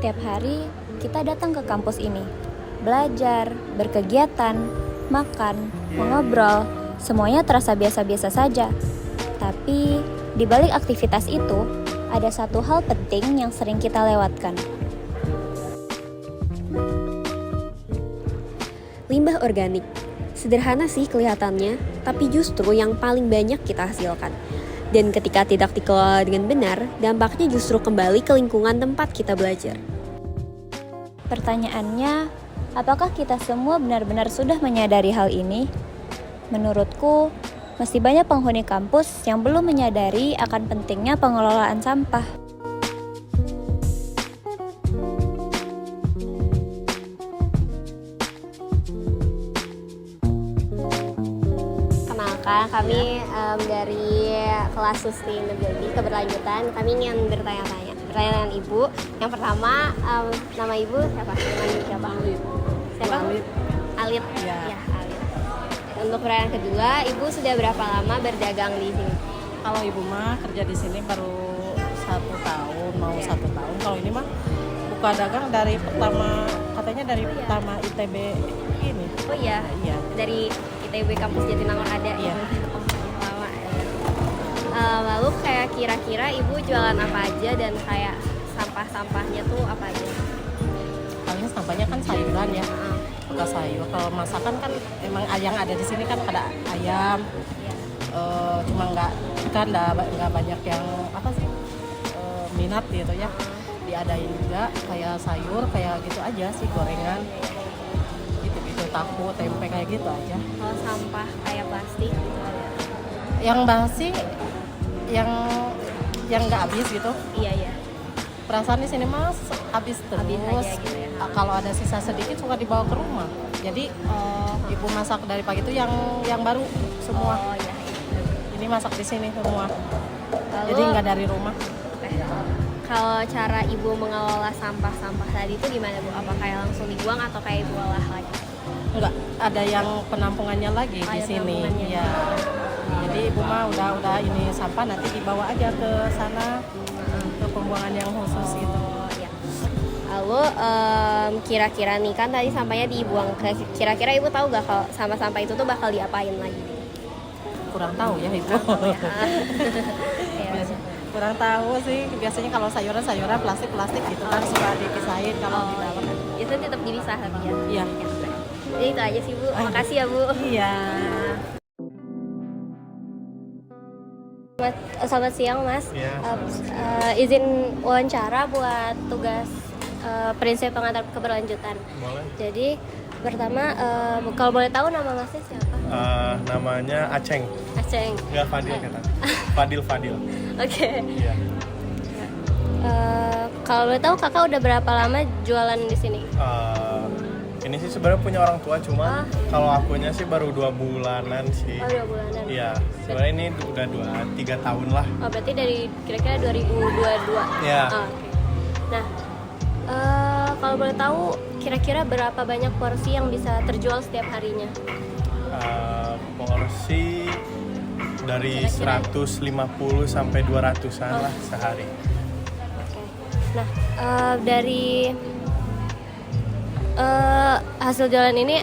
Setiap hari kita datang ke kampus ini, belajar, berkegiatan, makan, mengobrol, semuanya terasa biasa-biasa saja. Tapi di balik aktivitas itu, ada satu hal penting yang sering kita lewatkan. Limbah organik. Sederhana sih kelihatannya, tapi justru yang paling banyak kita hasilkan. Dan ketika tidak dikelola dengan benar, dampaknya justru kembali ke lingkungan tempat kita belajar. Pertanyaannya, apakah kita semua benar-benar sudah menyadari hal ini? Menurutku, masih banyak penghuni kampus yang belum menyadari akan pentingnya pengelolaan sampah. Kenalkan, kami dari kelas Sustainability Keberlanjutan. Kami ingin bertanya-tanya dengan Ibu. Yang pertama, nama Ibu siapa? Nama Ibu siapa? Siapa? Alit. Ya. Ya, Alit. Untuk pertanyaan kedua, Ibu sudah berapa lama berdagang di sini? Kalau ibu mah kerja di sini baru 1 tahun, mau 1 tahun. Kalau ini mah buka dagang dari pertama, katanya dari pertama ITB ini. Oh iya, Iya. dari ITB Kampus Jatinangor ada. Iya. Lama ya. Lalu kayak kira-kira Ibu jualan apa aja dan kayak sampah-sampahnya tuh apa aja? Paling sampahnya kan sayuran ya. Buka sayur. Kalau masakan kan emang yang ada di sini kan ada ayam. Cuma nggak banyak yang apa sih minat gitu ya. Diadain juga kayak sayur kayak gitu aja sih, gorengan. Gitu tahu, tempe kayak gitu aja. Kalau sampah kayak plastik gitu ada? Yang basi, yang nggak habis gitu. Iya. Perasaan di sini mas habis terus. Habis aja gitu ya. Kalau ada sisa sedikit suka dibawa ke rumah. Jadi ibu masak dari pagi itu yang baru semua. Oh iya. Ini masak di sini semua. Lalu, Jadi nggak dari rumah. kalau cara Ibu mengelola sampah-sampah tadi itu gimana Bu? Apa kayak langsung dibuang atau kayak Ibu olah lagi? Enggak, ada yang penampungannya lagi di Ada sini. penampungannya. Ya. Jadi ibu mah udah ini sampah nanti dibawa aja ke sana ke pembuangan yang khusus gitu. Oh iya. Lalu kira-kira nih kan tadi sampahnya dibuang. Kira-kira Ibu tahu gak kalau sampah-sampah itu tuh bakal diapain lagi? Kurang tahu ya ibu. Iya. Kurang tahu sih. Biasanya kalau sayuran plastik gitu kan suka dipisahin kalau di dalam. Itu tetap dipisah tapi ya. Iya. Jadi itu aja sih Bu. Makasih ya Bu. Iya. Selamat siang Mas. Iya, Izin wawancara buat tugas prinsip pengantar keberlanjutan. boleh. Jadi pertama kalau boleh tahu nama Masnya siapa? Namanya Aceng, Aceng. nggak Fadil kata. Fadil. Oke. Iya. Kalau boleh tahu kakak udah berapa lama jualan di sini? Ini sih sebenarnya punya orang tua, cuma kalau akunya sih baru 2 bulanan sih. Oh 2 bulanan. Iya, sebenarnya ini udah 2-3 tahun lah. Oh berarti dari kira-kira 2022. Iya. Oh, oke. Nah, kalau boleh tahu kira-kira berapa banyak porsi yang bisa terjual setiap harinya? Porsi dari 150 sampai 200-an lah sehari. Oke. Nah, dari hasil jualan ini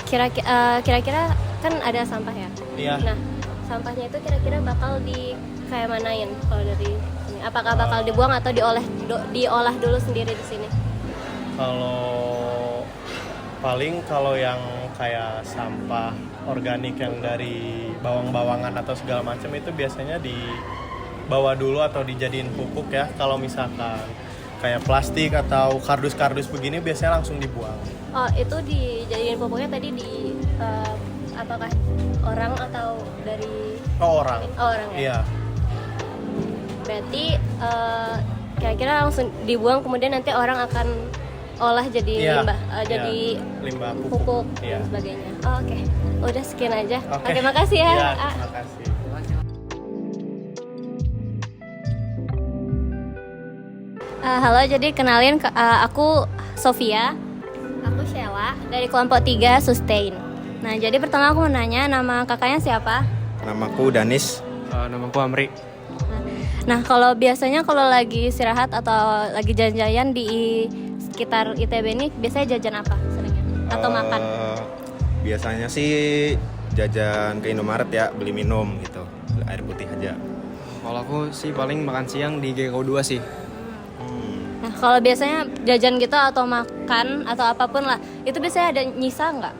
kira-kira kan ada sampah ya? Iya. Nah, sampahnya itu kira-kira bakal di kayak manain kalau dari sini? Apakah bakal dibuang atau diolah dulu sendiri di sini? Kalau yang kayak sampah organik yang dari bawang-bawangan atau segala macam itu biasanya dibawa dulu atau dijadiin pupuk ya. Kalau misalkan kayak plastik atau kardus-kardus begini biasanya langsung dibuang. Oh, itu dijadiin pupuknya tadi apakah orang atau dari Orang. orang ya? Iya. Berarti kira-kira langsung dibuang kemudian nanti orang akan olah jadi Iya, limbah, iya. jadi Limbah pupuk Iya. dan sebagainya. Oh, oke. Udah sekian aja. Oke. Oke, makasih ya. Iya, Ah. makasih. Halo, jadi kenalin aku Sofia. Aku Sheila dari kelompok 3 Sustain. Nah, jadi pertama aku mau nanya nama kakaknya siapa? Namaku Danis. Namaku Amri. Nah, kalau biasanya kalau lagi istirahat atau lagi jajan-jajan di sekitar ITB ini, biasanya jajan apa seringnya? Atau makan? Biasanya sih jajan ke Indomaret ya, beli minum gitu, air putih aja. Kalau aku sih paling makan siang di GKO 2 sih. Nah, kalau biasanya jajan gitu atau makan atau apapun lah, itu biasanya ada nyisa nggak?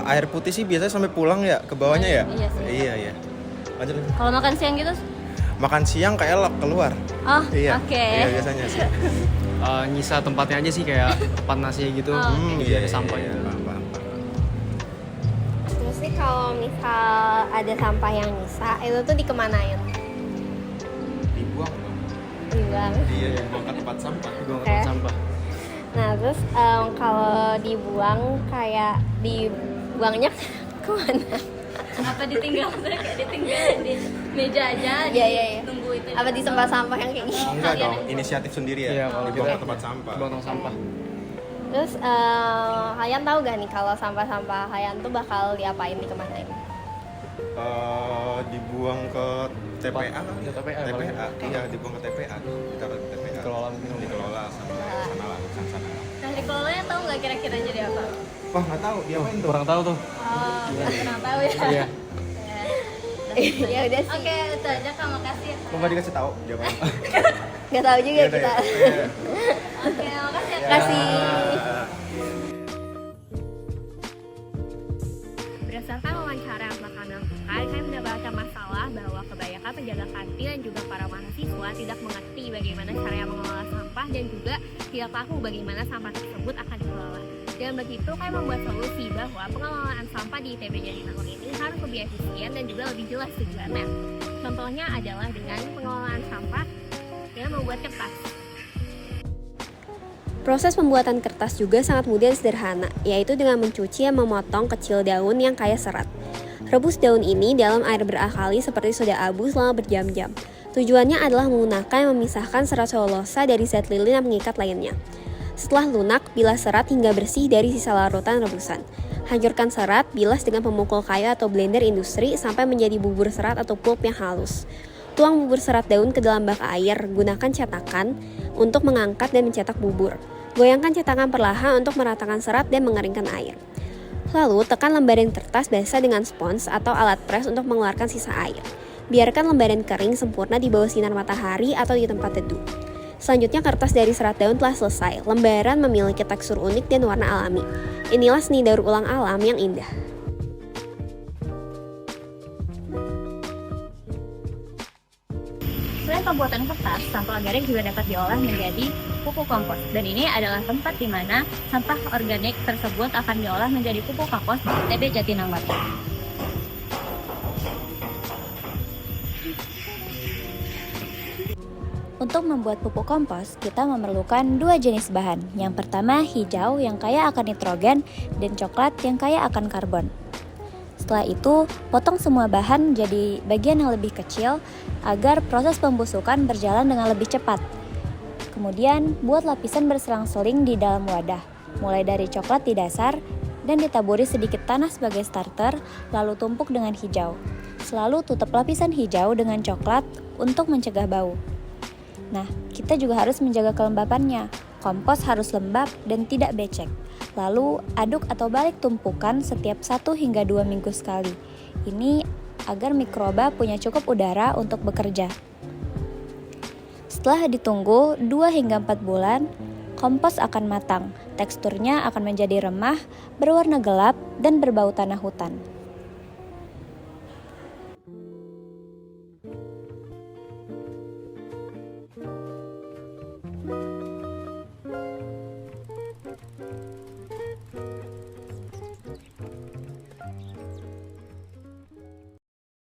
Air putih sih biasanya sampai pulang ya, ke bawahnya ya. Iya sih. Iya. Lanjut. Kalau makan siang gitu? Makan siang kayak elok keluar. Oh, Iya. oke. Iya biasanya sih. Nyisa tempatnya aja sih kayak tempat nasi gitu. Jadi ada sampahnya. Paham. Terus sih kalau misal ada sampah yang nyisa, itu tuh dikemanain? Dibuang dong. Dibuang. Iya, dibuang ke tempat sampah. Dibuang ke Oke. tempat sampah. Nah terus kalau dibuang kayak dibuangnya kemana? Apa ditinggal? Kayak ditinggal di meja aja, Iya. tunggu itu. Apa di tempat sampah yang kayak gini? Enggak dong, inisiatif sendiri ya. Iya, kalau Dibuang kita ke tempat sampah. Dibuang ke tempat sampah. Terus kalian tahu gak nih kalau sampah-sampah kalian tuh bakal diapain, dikemanain? Dibuang ke TPA. Ya, TPA paling. Iya, dibuang ke TPA. Ditaruh di TPA. Dikelola mungkin. Dikelola sama sana lah, sana. Nah, dikelolanya tahu nggak kira-kira jadi apa? Wah, nggak tahu diapain tuh. Kurang tahu tuh. Oh, nggak pernah tahu ya. Iya. Ya udah sih. Oke, itu aja Kak, makasih ya. Kok nggak dikasih tahu jawabannya? Gak tahu juga Yaudah kita. ya. Iya. Oke, makasih ya Kak. Kasih. Berdasarkan wawancara yang telah kami lakukan, kami mendapatkan masalah bahwa kebanyakan penjaga kantin dan juga para mahasiswa tidak mengerti bagaimana cara mengelola sampah dan juga tidak tahu bagaimana sampah tersebut akan dikelola. Dengan begitu, kami membuat solusi bahwa pengelolaan sampah di ITB Jatinangor ini harus lebih efisien dan juga lebih jelas tujuannya. Contohnya adalah dengan pengelolaan sampah dengan membuat kertas. Proses pembuatan kertas juga sangat mudah dan sederhana, yaitu dengan mencuci dan memotong kecil daun yang kaya serat. Rebus daun ini dalam air berakali seperti soda abu selama berjam-jam. Tujuannya adalah menggunakan memisahkan serat selulosa dari zat lilin dan pengikat lainnya. Setelah lunak, bilas serat hingga bersih dari sisa larutan rebusan. Hancurkan serat, bilas dengan pemukul kayu atau blender industri sampai menjadi bubur serat atau pulp yang halus. Tuang bubur serat daun ke dalam bak air, gunakan cetakan untuk mengangkat dan mencetak bubur. Goyangkan cetakan perlahan untuk meratakan serat dan mengeringkan air. Lalu, tekan lembaran kertas basah dengan spons atau alat pres untuk mengeluarkan sisa air. Biarkan lembaran kering sempurna di bawah sinar matahari atau di tempat teduh. Selanjutnya, kertas dari serat daun telah selesai. Lembaran memiliki tekstur unik dan warna alami. Inilah seni daur ulang alam yang indah. Selain pembuatan kertas, sampah organik juga dapat diolah menjadi pupuk kompos. Dan ini adalah tempat di mana sampah organik tersebut akan diolah menjadi pupuk kompos di ITB Jatinangor. Untuk membuat pupuk kompos, kita memerlukan dua jenis bahan. Yang pertama, hijau yang kaya akan nitrogen dan coklat yang kaya akan karbon. Setelah itu, potong semua bahan jadi bagian yang lebih kecil agar proses pembusukan berjalan dengan lebih cepat. Kemudian, buat lapisan berselang-seling di dalam wadah, mulai dari coklat di dasar dan ditaburi sedikit tanah sebagai starter, lalu tumpuk dengan hijau. Selalu tutup lapisan hijau dengan coklat untuk mencegah bau. Nah, kita juga harus menjaga kelembapannya. Kompos harus lembab dan tidak becek. Lalu, aduk atau balik tumpukan setiap 1 hingga 2 minggu sekali. Ini agar mikroba punya cukup udara untuk bekerja. Setelah ditunggu 2 hingga 4 bulan, kompos akan matang. Teksturnya akan menjadi remah, berwarna gelap, dan berbau tanah hutan.